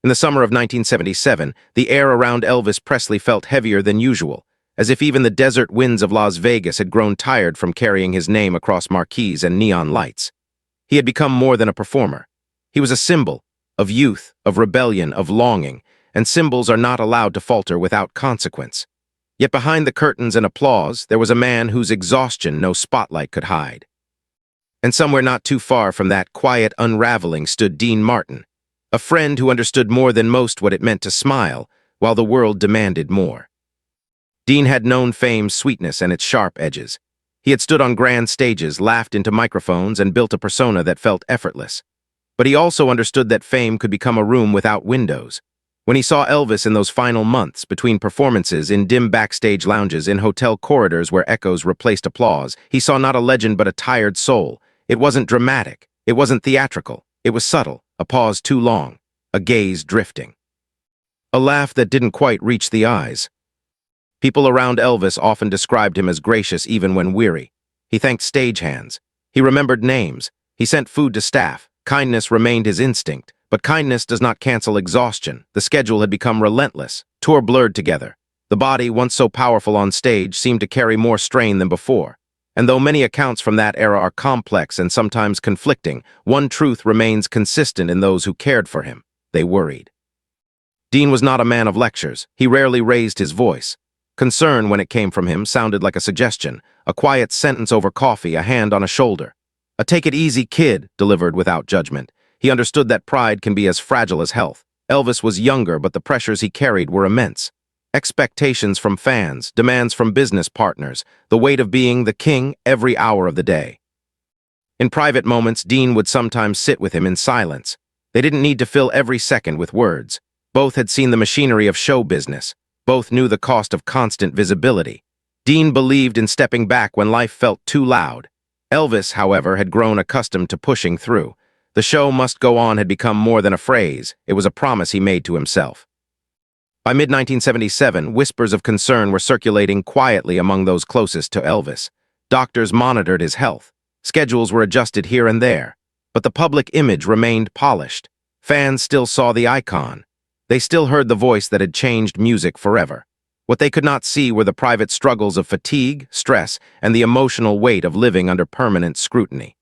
In the summer of 1977, the air around Elvis Presley felt heavier than usual, as if even the desert winds of Las Vegas had grown tired from carrying his name across marquees and neon lights. He had become more than a performer. He was a symbol of youth, of rebellion, of longing, and symbols are not allowed to falter without consequence. Yet behind the curtains and applause, there was a man whose exhaustion no spotlight could hide. And somewhere not too far from that quiet unraveling stood Dean Martin, a friend who understood more than most what it meant to smile, while the world demanded more. Dean had known fame's sweetness and its sharp edges. He had stood on grand stages, laughed into microphones, and built a persona that felt effortless. But he also understood that fame could become a room without windows. When he saw Elvis in those final months, between performances, in dim backstage lounges, in hotel corridors where echoes replaced applause, he saw not a legend but a tired soul. It wasn't dramatic. It wasn't theatrical. It was subtle, a pause too long, a gaze drifting. A laugh that didn't quite reach the eyes. People around Elvis often described him as gracious even when weary. He thanked stagehands. He remembered names. He sent food to staff. Kindness remained his instinct, but kindness does not cancel exhaustion. The schedule had become relentless. Tour blurred together. The body, once so powerful on stage, seemed to carry more strain than before. And though many accounts from that era are complex and sometimes conflicting, one truth remains consistent in those who cared for him. They worried. Dean was not a man of lectures. He rarely raised his voice. Concern, when it came from him, sounded like a suggestion, a quiet sentence over coffee, a hand on a shoulder. A take-it-easy kid, delivered without judgment. He understood that pride can be as fragile as health. Elvis was younger, but the pressures he carried were immense. Expectations from fans, demands from business partners, the weight of being the king every hour of the day. In private moments, Dean would sometimes sit with him in silence. They didn't need to fill every second with words. Both had seen the machinery of show business. Both knew the cost of constant visibility. Dean believed in stepping back when life felt too loud. Elvis, however, had grown accustomed to pushing through. The show must go on had become more than a phrase. It was a promise he made to himself. By mid-1977, whispers of concern were circulating quietly among those closest to Elvis. Doctors monitored his health. Schedules were adjusted here and there. But the public image remained polished. Fans still saw the icon. They still heard the voice that had changed music forever. What they could not see were the private struggles of fatigue, stress, and the emotional weight of living under permanent scrutiny.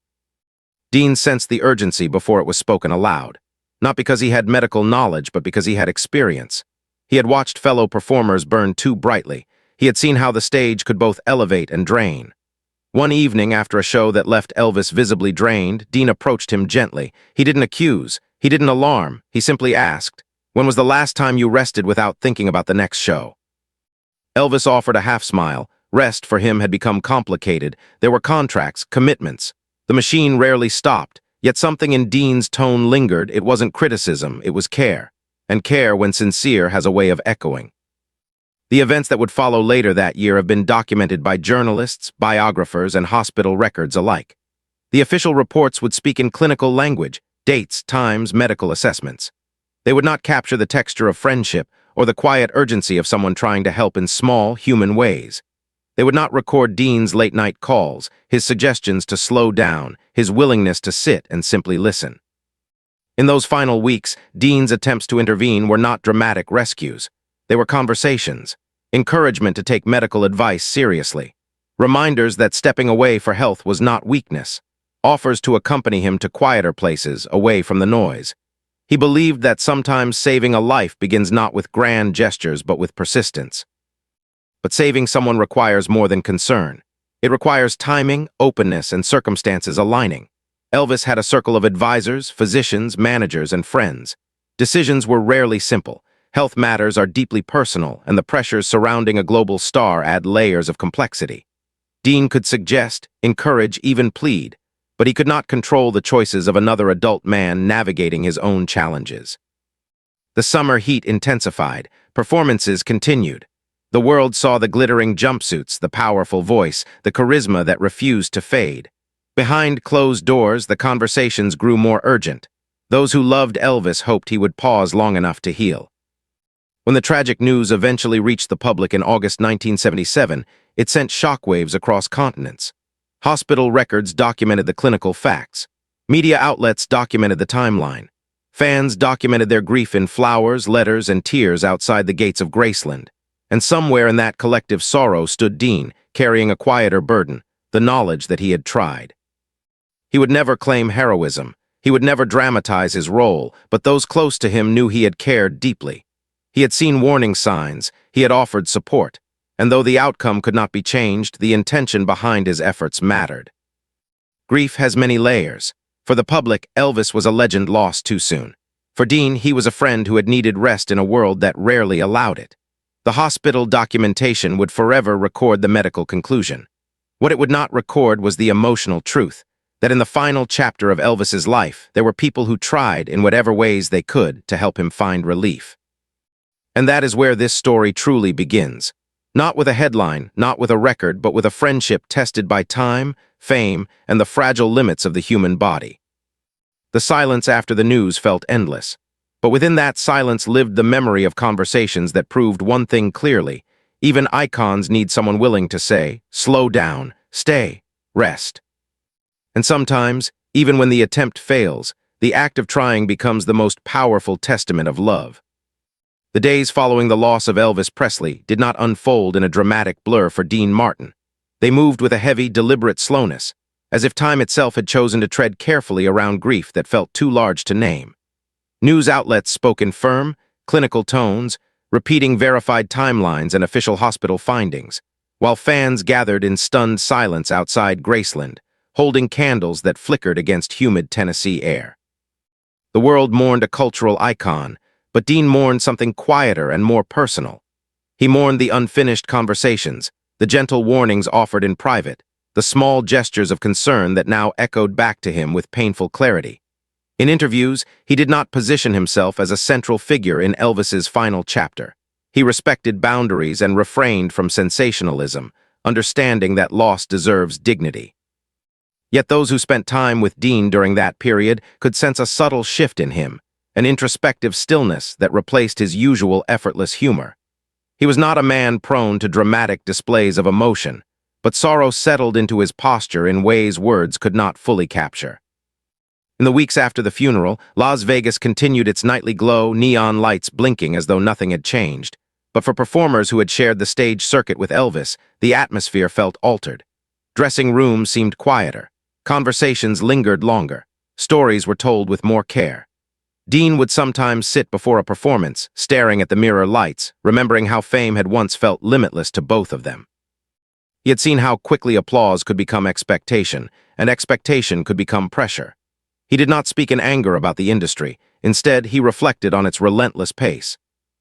Dean sensed the urgency before it was spoken aloud. Not because he had medical knowledge, but because he had experience. He had watched fellow performers burn too brightly. He had seen how the stage could both elevate and drain. One evening, after a show that left Elvis visibly drained, Dean approached him gently. He didn't accuse. He didn't alarm. He simply asked, "When was the last time you rested without thinking about the next show?" Elvis offered a half-smile. Rest for him had become complicated. There were contracts, commitments. The machine rarely stopped, yet something in Dean's tone lingered. It wasn't criticism, it was care. And care, when sincere, has a way of echoing. The events that would follow later that year have been documented by journalists, biographers, and hospital records alike. The official reports would speak in clinical language, dates, times, medical assessments. They would not capture the texture of friendship or the quiet urgency of someone trying to help in small, human ways. They would not record Dean's late-night calls, his suggestions to slow down, his willingness to sit and simply listen. In those final weeks, Dean's attempts to intervene were not dramatic rescues. They were conversations, encouragement to take medical advice seriously, reminders that stepping away for health was not weakness, offers to accompany him to quieter places, away from the noise. He believed that sometimes saving a life begins not with grand gestures but with persistence. But saving someone requires more than concern. It requires timing, openness, and circumstances aligning. Elvis had a circle of advisors, physicians, managers, and friends. Decisions were rarely simple. Health matters are deeply personal, and the pressures surrounding a global star add layers of complexity. Dean could suggest, encourage, even plead, but he could not control the choices of another adult man navigating his own challenges. The summer heat intensified. Performances continued. The world saw the glittering jumpsuits, the powerful voice, the charisma that refused to fade. Behind closed doors, the conversations grew more urgent. Those who loved Elvis hoped he would pause long enough to heal. When the tragic news eventually reached the public in August 1977, it sent shockwaves across continents. Hospital records documented the clinical facts. Media outlets documented the timeline. Fans documented their grief in flowers, letters, and tears outside the gates of Graceland. And somewhere in that collective sorrow stood Dean, carrying a quieter burden, the knowledge that he had tried. He would never claim heroism. He would never dramatize his role, but those close to him knew he had cared deeply. He had seen warning signs, he had offered support, and though the outcome could not be changed, the intention behind his efforts mattered. Grief has many layers. For the public, Elvis was a legend lost too soon. For Dean, he was a friend who had needed rest in a world that rarely allowed it. The hospital documentation would forever record the medical conclusion. What it would not record was the emotional truth, that in the final chapter of Elvis's life, there were people who tried, in whatever ways they could, to help him find relief. And that is where this story truly begins. Not with a headline, not with a record, but with a friendship tested by time, fame, and the fragile limits of the human body. The silence after the news felt endless, but within that silence lived the memory of conversations that proved one thing clearly: even icons need someone willing to say, slow down, stay, rest. And sometimes, even when the attempt fails, the act of trying becomes the most powerful testament of love. The days following the loss of Elvis Presley did not unfold in a dramatic blur for Dean Martin. They moved with a heavy, deliberate slowness, as if time itself had chosen to tread carefully around grief that felt too large to name. News outlets spoke in firm, clinical tones, repeating verified timelines and official hospital findings, while fans gathered in stunned silence outside Graceland, holding candles that flickered against humid Tennessee air. The world mourned a cultural icon, but Dean mourned something quieter and more personal. He mourned the unfinished conversations, the gentle warnings offered in private, the small gestures of concern that now echoed back to him with painful clarity. In interviews, he did not position himself as a central figure in Elvis's final chapter. He respected boundaries and refrained from sensationalism, understanding that loss deserves dignity. Yet those who spent time with Dean during that period could sense a subtle shift in him, an introspective stillness that replaced his usual effortless humor. He was not a man prone to dramatic displays of emotion, but sorrow settled into his posture in ways words could not fully capture. In the weeks after the funeral, Las Vegas continued its nightly glow, neon lights blinking as though nothing had changed. But for performers who had shared the stage circuit with Elvis, the atmosphere felt altered. Dressing rooms seemed quieter. Conversations lingered longer. Stories were told with more care. Dean would sometimes sit before a performance, staring at the mirror lights, remembering how fame had once felt limitless to both of them. He had seen how quickly applause could become expectation, and expectation could become pressure. He did not speak in anger about the industry. Instead, he reflected on its relentless pace.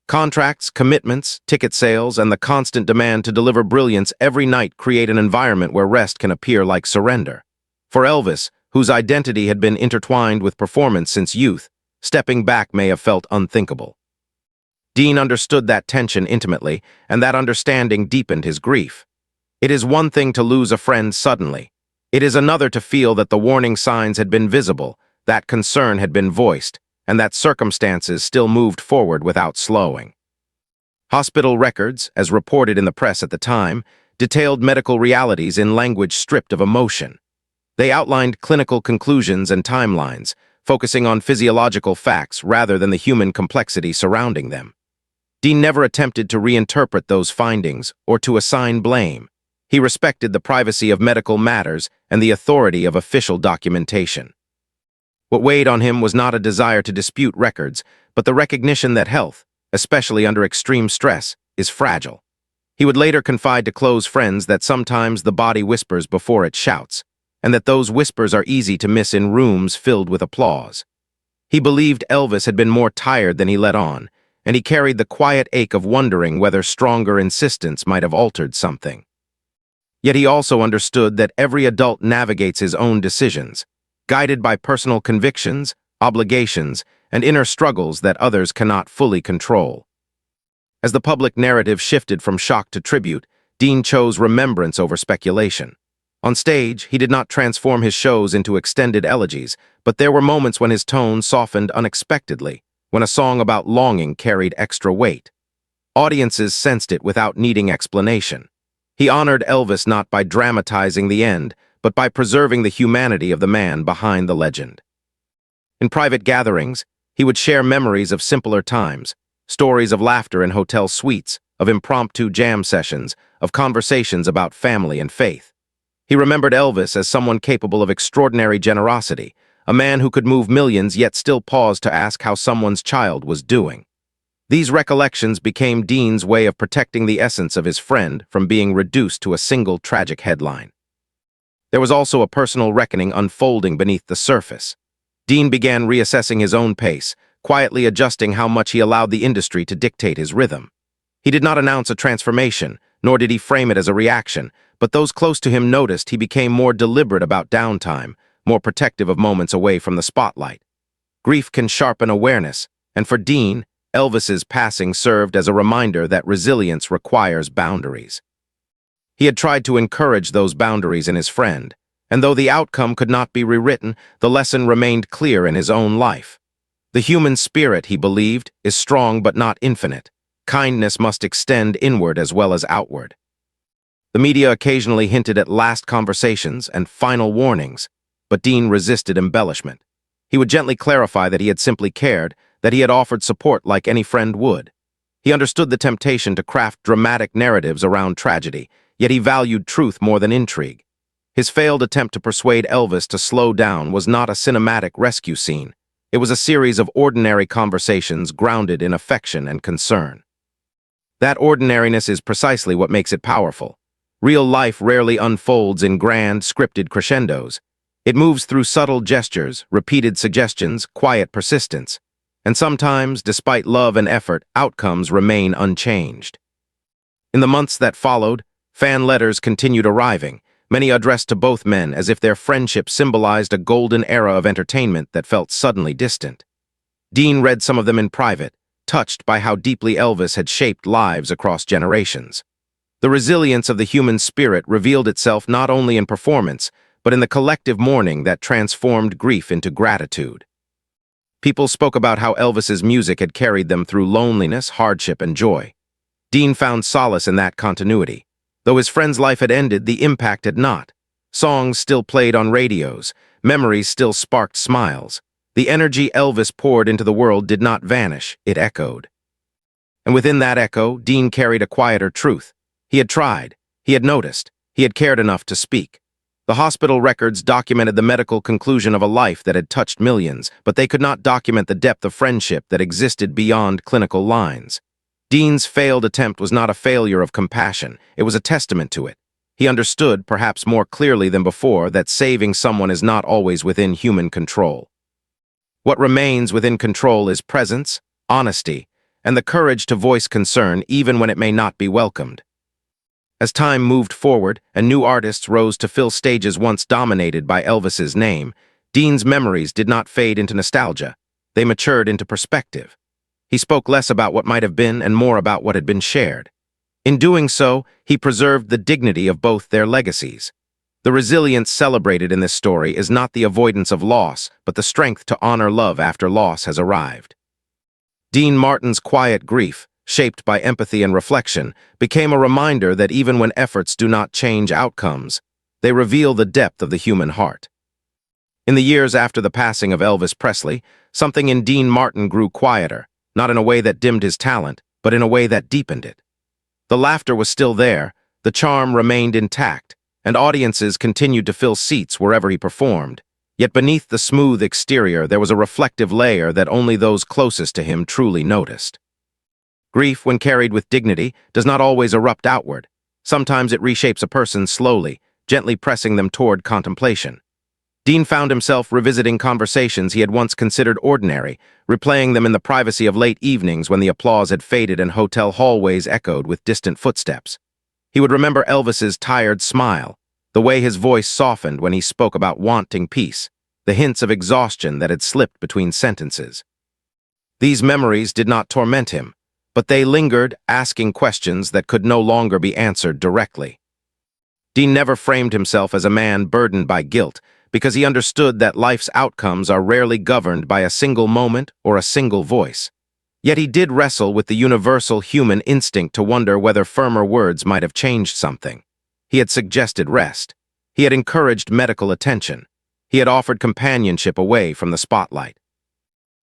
Contracts, commitments, ticket sales, and the constant demand to deliver brilliance every night create an environment where rest can appear like surrender. For Elvis, whose identity had been intertwined with performance since youth, stepping back may have felt unthinkable. Dean understood that tension intimately, and that understanding deepened his grief. It is one thing to lose a friend suddenly. It is another to feel that the warning signs had been visible, that concern had been voiced, and that circumstances still moved forward without slowing. Hospital records, as reported in the press at the time, detailed medical realities in language stripped of emotion. They outlined clinical conclusions and timelines, focusing on physiological facts rather than the human complexity surrounding them. Dean never attempted to reinterpret those findings or to assign blame. He respected the privacy of medical matters and the authority of official documentation. What weighed on him was not a desire to dispute records, but the recognition that health, especially under extreme stress, is fragile. He would later confide to close friends that sometimes the body whispers before it shouts, and that those whispers are easy to miss in rooms filled with applause. He believed Elvis had been more tired than he let on, and he carried the quiet ache of wondering whether stronger insistence might have altered something. Yet he also understood that every adult navigates his own decisions, guided by personal convictions, obligations, and inner struggles that others cannot fully control. As the public narrative shifted from shock to tribute, Dean chose remembrance over speculation. On stage, he did not transform his shows into extended elegies, but there were moments when his tone softened unexpectedly, when a song about longing carried extra weight. Audiences sensed it without needing explanation. He honored Elvis not by dramatizing the end, but by preserving the humanity of the man behind the legend. In private gatherings, He would share memories of simpler times, stories of laughter in hotel suites, of impromptu jam sessions, of conversations about family and faith. He remembered Elvis as someone capable of extraordinary generosity, a man who could move millions yet still pause to ask how someone's child was doing. These recollections became Dean's way of protecting the essence of his friend from being reduced to a single tragic headline. There was also a personal reckoning unfolding beneath the surface. Dean began reassessing his own pace, quietly adjusting how much he allowed the industry to dictate his rhythm. He did not announce a transformation, nor did he frame it as a reaction, but those close to him noticed he became more deliberate about downtime, more protective of moments away from the spotlight. Grief can sharpen awareness, and for Dean, Elvis's passing served as a reminder that resilience requires boundaries. He had tried to encourage those boundaries in his friend, and though the outcome could not be rewritten, the lesson remained clear in his own life. The human spirit, he believed, is strong but not infinite. Kindness must extend inward as well as outward. The media occasionally hinted at last conversations and final warnings, but Dean resisted embellishment. He would gently clarify that he had simply cared, that he had offered support like any friend would. He understood the temptation to craft dramatic narratives around tragedy, yet he valued truth more than intrigue. His failed attempt to persuade Elvis to slow down was not a cinematic rescue scene. It was a series of ordinary conversations grounded in affection and concern. That ordinariness is precisely what makes it powerful. Real life rarely unfolds in grand, scripted crescendos. It moves through subtle gestures, repeated suggestions, quiet persistence. And sometimes, despite love and effort, outcomes remain unchanged. In the months that followed, fan letters continued arriving, many addressed to both men as if their friendship symbolized a golden era of entertainment that felt suddenly distant. Dean read some of them in private, touched by how deeply Elvis had shaped lives across generations. The resilience of the human spirit revealed itself not only in performance, but in the collective mourning that transformed grief into gratitude. People spoke about how Elvis's music had carried them through loneliness, hardship, and joy. Dean found solace in that continuity. Though his friend's life had ended, the impact had not. Songs still played on radios, memories still sparked smiles. The energy Elvis poured into the world did not vanish, it echoed. And within that echo, Dean carried a quieter truth. He had tried, he had noticed, he had cared enough to speak. The hospital records documented the medical conclusion of a life that had touched millions, but they could not document the depth of friendship that existed beyond clinical lines. Dean's failed attempt was not a failure of compassion, it was a testament to it. He understood, perhaps more clearly than before, that saving someone is not always within human control. What remains within control is presence, honesty, and the courage to voice concern even when it may not be welcomed. As time moved forward and new artists rose to fill stages once dominated by Elvis's name, Dean's memories did not fade into nostalgia. They matured into perspective. He spoke less about what might have been and more about what had been shared. In doing so, he preserved the dignity of both their legacies. The resilience celebrated in this story is not the avoidance of loss, but the strength to honor love after loss has arrived. Dean Martin's quiet grief, shaped by empathy and reflection, became a reminder that even when efforts do not change outcomes, they reveal the depth of the human heart. In the years after the passing of Elvis Presley, something in Dean Martin grew quieter, not in a way that dimmed his talent, but in a way that deepened it. The laughter was still there, the charm remained intact, and audiences continued to fill seats wherever he performed. Yet beneath the smooth exterior there was a reflective layer that only those closest to him truly noticed. Grief, when carried with dignity, does not always erupt outward. Sometimes it reshapes a person slowly, gently pressing them toward contemplation. Dean found himself revisiting conversations he had once considered ordinary, replaying them in the privacy of late evenings when the applause had faded and hotel hallways echoed with distant footsteps. He would remember Elvis's tired smile, the way his voice softened when he spoke about wanting peace, the hints of exhaustion that had slipped between sentences. These memories did not torment him, but they lingered, asking questions that could no longer be answered directly. Dean never framed himself as a man burdened by guilt, because he understood that life's outcomes are rarely governed by a single moment or a single voice. Yet he did wrestle with the universal human instinct to wonder whether firmer words might have changed something. He had suggested rest. He had encouraged medical attention. He had offered companionship away from the spotlight.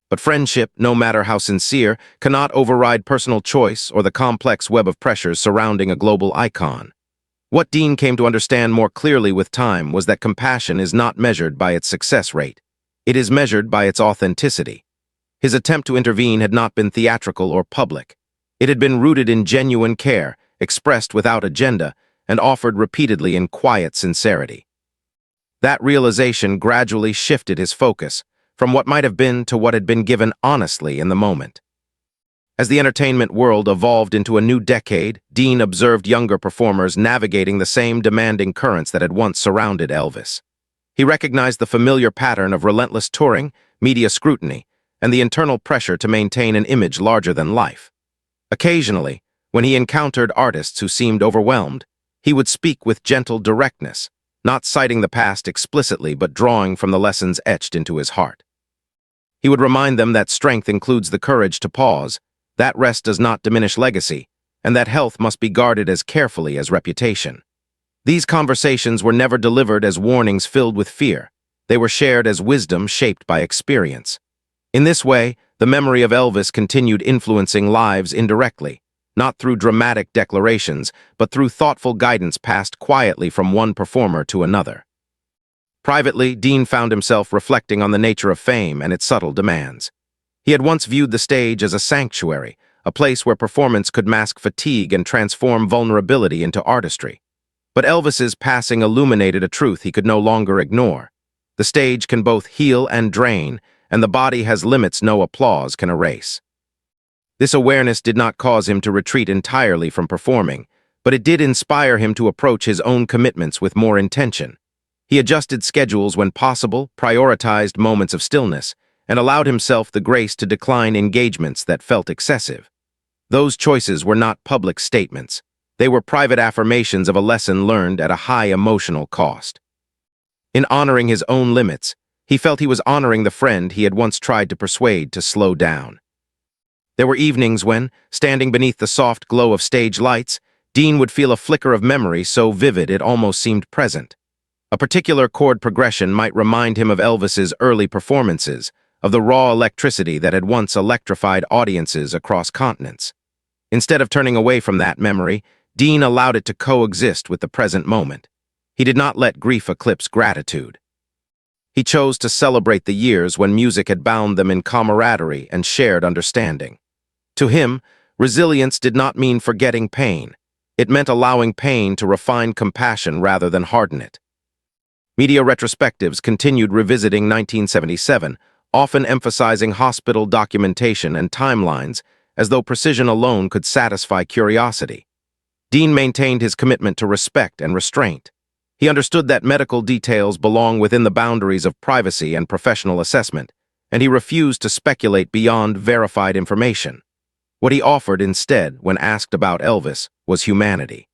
But friendship, no matter how sincere, cannot override personal choice or the complex web of pressures surrounding a global icon. What Dean came to understand more clearly with time was that compassion is not measured by its success rate. It is measured by its authenticity. His attempt to intervene had not been theatrical or public. It had been rooted in genuine care, expressed without agenda, and offered repeatedly in quiet sincerity. That realization gradually shifted his focus from what might have been to what had been given honestly in the moment. As the entertainment world evolved into a new decade, Dean observed younger performers navigating the same demanding currents that had once surrounded Elvis. He recognized the familiar pattern of relentless touring, media scrutiny, and the internal pressure to maintain an image larger than life. Occasionally, when he encountered artists who seemed overwhelmed, he would speak with gentle directness, not citing the past explicitly but drawing from the lessons etched into his heart. He would remind them that strength includes the courage to pause, that rest does not diminish legacy, and that health must be guarded as carefully as reputation. These conversations were never delivered as warnings filled with fear. They were shared as wisdom shaped by experience. In this way, the memory of Elvis continued influencing lives indirectly, not through dramatic declarations, but through thoughtful guidance passed quietly from one performer to another. Privately, Dean found himself reflecting on the nature of fame and its subtle demands. He had once viewed the stage as a sanctuary, a place where performance could mask fatigue and transform vulnerability into artistry. But Elvis's passing illuminated a truth he could no longer ignore. The stage can both heal and drain, and the body has limits no applause can erase. This awareness did not cause him to retreat entirely from performing, but it did inspire him to approach his own commitments with more intention. He adjusted schedules when possible, prioritized moments of stillness, and allowed himself the grace to decline engagements that felt excessive. Those choices were not public statements. They were private affirmations of a lesson learned at a high emotional cost. In honoring his own limits, he felt he was honoring the friend he had once tried to persuade to slow down. There were evenings when, standing beneath the soft glow of stage lights, Dean would feel a flicker of memory so vivid it almost seemed present. A particular chord progression might remind him of Elvis's early performances, of the raw electricity that had once electrified audiences across continents. Instead of turning away from that memory, Dean allowed it to coexist with the present moment. He did not let grief eclipse gratitude. He chose to celebrate the years when music had bound them in camaraderie and shared understanding. To him, resilience did not mean forgetting pain. It meant allowing pain to refine compassion rather than harden it. Media retrospectives continued revisiting 1977, often emphasizing hospital documentation and timelines, as though precision alone could satisfy curiosity. Dean maintained his commitment to respect and restraint. He understood that medical details belong within the boundaries of privacy and professional assessment, and he refused to speculate beyond verified information. What he offered instead, when asked about Elvis, was humanity.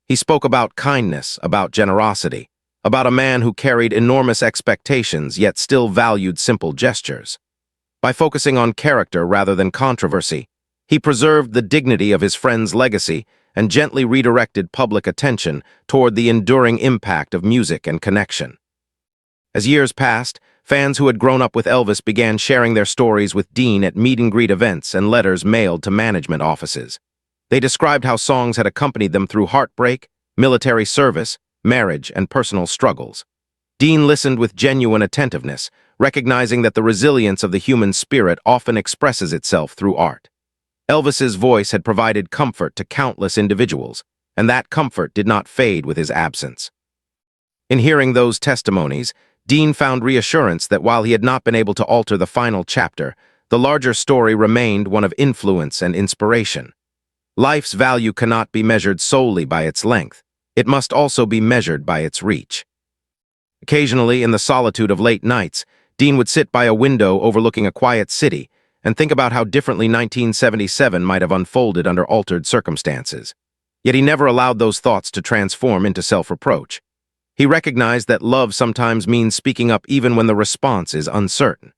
He spoke about kindness, about generosity, about a man who carried enormous expectations yet still valued simple gestures. By focusing on character rather than controversy, he preserved the dignity of his friend's legacy and gently redirected public attention toward the enduring impact of music and connection. As years passed, fans who had grown up with Elvis began sharing their stories with Dean at meet-and-greet events and letters mailed to management offices. They described how songs had accompanied them through heartbreak, military service, marriage, and personal struggles. Dean listened with genuine attentiveness, recognizing that the resilience of the human spirit often expresses itself through art. Elvis's voice had provided comfort to countless individuals, and that comfort did not fade with his absence. In hearing those testimonies, Dean found reassurance that while he had not been able to alter the final chapter, the larger story remained one of influence and inspiration. Life's value cannot be measured solely by its length. It must also be measured by its reach. Occasionally, in the solitude of late nights, Dean would sit by a window overlooking a quiet city and think about how differently 1977 might have unfolded under altered circumstances. Yet he never allowed those thoughts to transform into self-reproach. He recognized that love sometimes means speaking up even when the response is uncertain.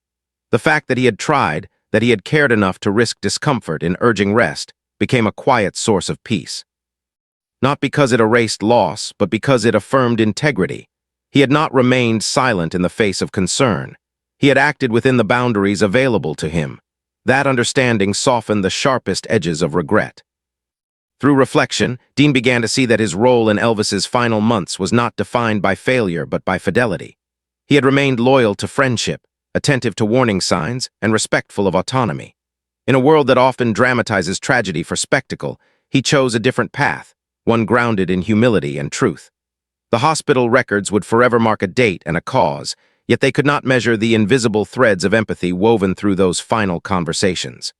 The fact that he had tried, that he had cared enough to risk discomfort in urging rest, became a quiet source of peace. Not because it erased loss, but because it affirmed integrity. He had not remained silent in the face of concern. He had acted within the boundaries available to him. That understanding softened the sharpest edges of regret. Through reflection, Dean began to see that his role in Elvis's final months was not defined by failure but by fidelity. He had remained loyal to friendship, attentive to warning signs, and respectful of autonomy. In a world that often dramatizes tragedy for spectacle, he chose a different path, one grounded in humility and truth. The hospital records would forever mark a date and a cause, yet they could not measure the invisible threads of empathy woven through those final conversations.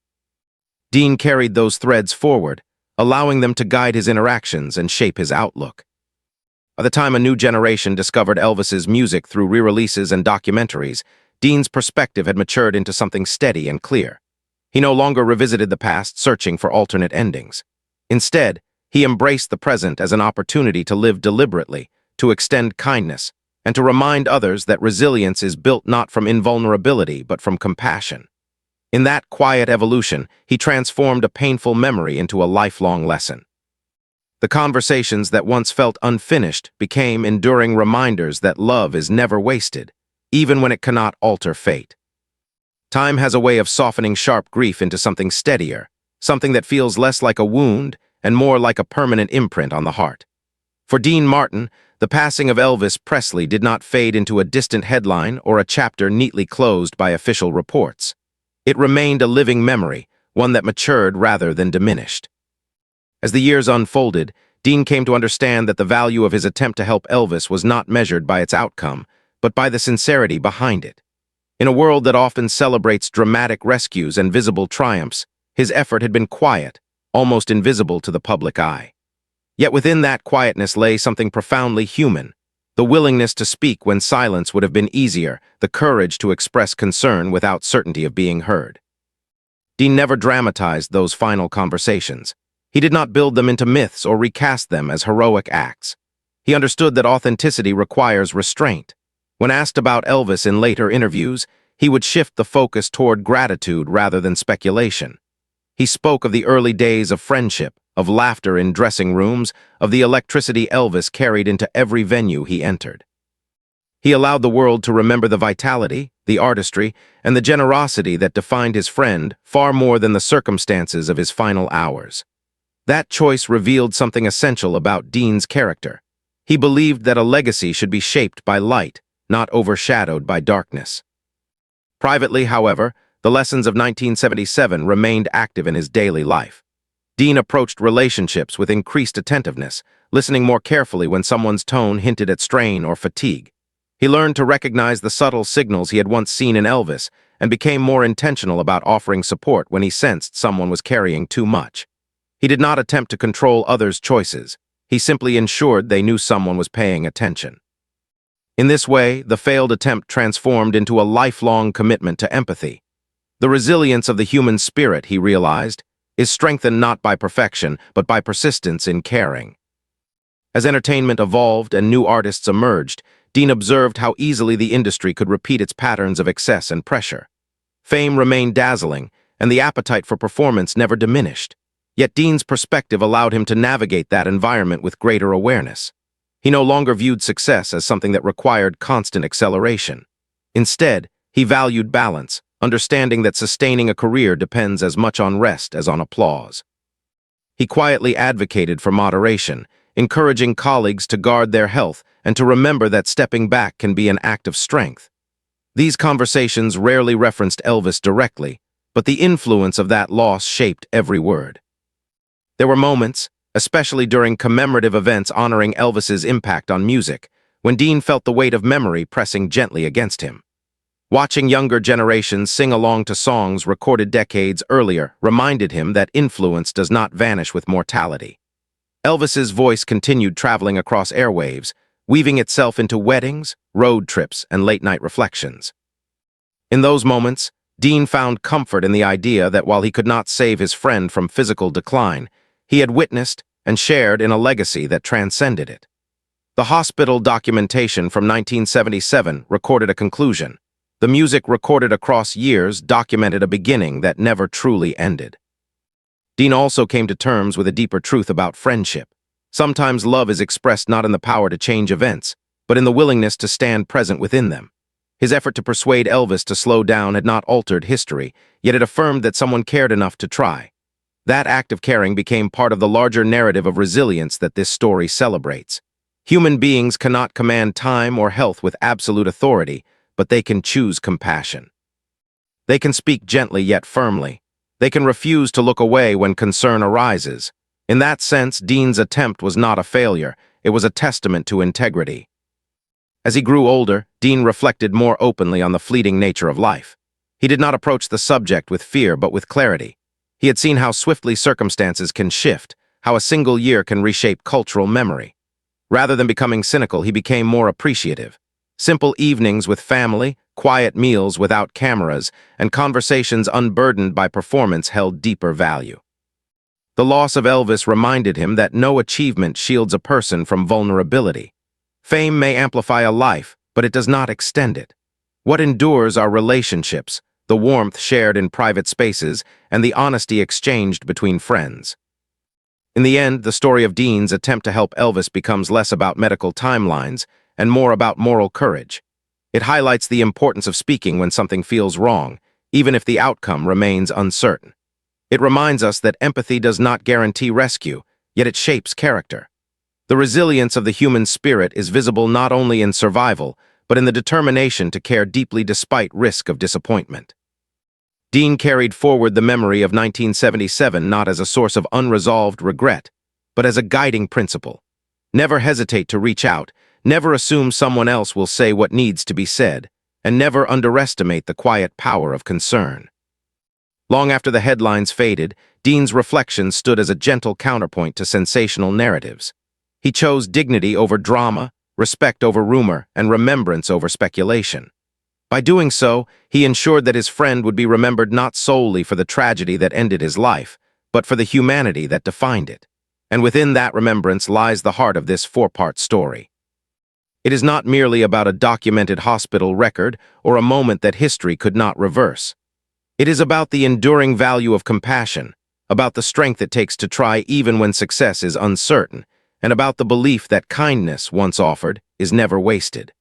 Dean carried those threads forward, allowing them to guide his interactions and shape his outlook. By the time a new generation discovered Elvis's music through re-releases and documentaries, Dean's perspective had matured into something steady and clear. He no longer revisited the past, searching for alternate endings. Instead, he embraced the present as an opportunity to live deliberately, to extend kindness, and to remind others that resilience is built not from invulnerability but from compassion. In that quiet evolution, he transformed a painful memory into a lifelong lesson. The conversations that once felt unfinished became enduring reminders that love is never wasted, even when it cannot alter fate. Time has a way of softening sharp grief into something steadier, something that feels less like a wound and more like a permanent imprint on the heart. For Dean Martin, the passing of Elvis Presley did not fade into a distant headline or a chapter neatly closed by official reports. It remained a living memory, one that matured rather than diminished. As the years unfolded, Dean came to understand that the value of his attempt to help Elvis was not measured by its outcome, but by the sincerity behind it. In a world that often celebrates dramatic rescues and visible triumphs, his effort had been quiet, almost invisible to the public eye. Yet within that quietness lay something profoundly human, the willingness to speak when silence would have been easier, the courage to express concern without certainty of being heard. Dean never dramatized those final conversations. He did not build them into myths or recast them as heroic acts. He understood that authenticity requires restraint. When asked about Elvis in later interviews, he would shift the focus toward gratitude rather than speculation. He spoke of the early days of friendship, of laughter in dressing rooms, of the electricity Elvis carried into every venue he entered. He allowed the world to remember the vitality, the artistry, and the generosity that defined his friend far more than the circumstances of his final hours. That choice revealed something essential about Dean's character. He believed that a legacy should be shaped by light, not overshadowed by darkness. Privately, however, the lessons of 1977 remained active in his daily life. Dean approached relationships with increased attentiveness, listening more carefully when someone's tone hinted at strain or fatigue. He learned to recognize the subtle signals he had once seen in Elvis and became more intentional about offering support when he sensed someone was carrying too much. He did not attempt to control others' choices. He simply ensured they knew someone was paying attention. In this way, the failed attempt transformed into a lifelong commitment to empathy. The resilience of the human spirit, he realized, is strengthened not by perfection, but by persistence in caring. As entertainment evolved and new artists emerged, Dean observed how easily the industry could repeat its patterns of excess and pressure. Fame remained dazzling, and the appetite for performance never diminished. Yet Dean's perspective allowed him to navigate that environment with greater awareness. He no longer viewed success as something that required constant acceleration. Instead, he valued balance, understanding that sustaining a career depends as much on rest as on applause. He quietly advocated for moderation, encouraging colleagues to guard their health and to remember that stepping back can be an act of strength. These conversations rarely referenced Elvis directly, but the influence of that loss shaped every word. There were moments, especially during commemorative events honoring Elvis's impact on music, when Dean felt the weight of memory pressing gently against him. Watching younger generations sing along to songs recorded decades earlier reminded him that influence does not vanish with mortality. Elvis's voice continued traveling across airwaves, weaving itself into weddings, road trips, and late-night reflections. In those moments, Dean found comfort in the idea that while he could not save his friend from physical decline, he had witnessed and shared in a legacy that transcended it. The hospital documentation from 1977 recorded a conclusion. The music recorded across years documented a beginning that never truly ended. Dean also came to terms with a deeper truth about friendship. Sometimes love is expressed not in the power to change events, but in the willingness to stand present within them. His effort to persuade Elvis to slow down had not altered history, yet it affirmed that someone cared enough to try. That act of caring became part of the larger narrative of resilience that this story celebrates. Human beings cannot command time or health with absolute authority, but they can choose compassion. They can speak gently yet firmly. They can refuse to look away when concern arises. In that sense, Dean's attempt was not a failure. It was a testament to integrity. As he grew older, Dean reflected more openly on the fleeting nature of life. He did not approach the subject with fear but with clarity. He had seen how swiftly circumstances can shift, how a single year can reshape cultural memory. Rather than becoming cynical, he became more appreciative. Simple evenings with family, quiet meals without cameras, and conversations unburdened by performance held deeper value. The loss of Elvis reminded him that no achievement shields a person from vulnerability. Fame may amplify a life, but it does not extend it. What endures are relationships, the warmth shared in private spaces, and the honesty exchanged between friends. In the end, the story of Dean's attempt to help Elvis becomes less about medical timelines and more about moral courage. It highlights the importance of speaking when something feels wrong, even if the outcome remains uncertain. It reminds us that empathy does not guarantee rescue, yet it shapes character. The resilience of the human spirit is visible not only in survival, but in the determination to care deeply despite risk of disappointment. Dean carried forward the memory of 1977 not as a source of unresolved regret, but as a guiding principle. Never hesitate to reach out, never assume someone else will say what needs to be said, and never underestimate the quiet power of concern. Long after the headlines faded, Dean's reflections stood as a gentle counterpoint to sensational narratives. He chose dignity over drama, respect over rumor, and remembrance over speculation. By doing so, he ensured that his friend would be remembered not solely for the tragedy that ended his life, but for the humanity that defined it. And within that remembrance lies the heart of this four-part story. It is not merely about a documented hospital record or a moment that history could not reverse. It is about the enduring value of compassion, about the strength it takes to try even when success is uncertain, and about the belief that kindness, once offered, is never wasted.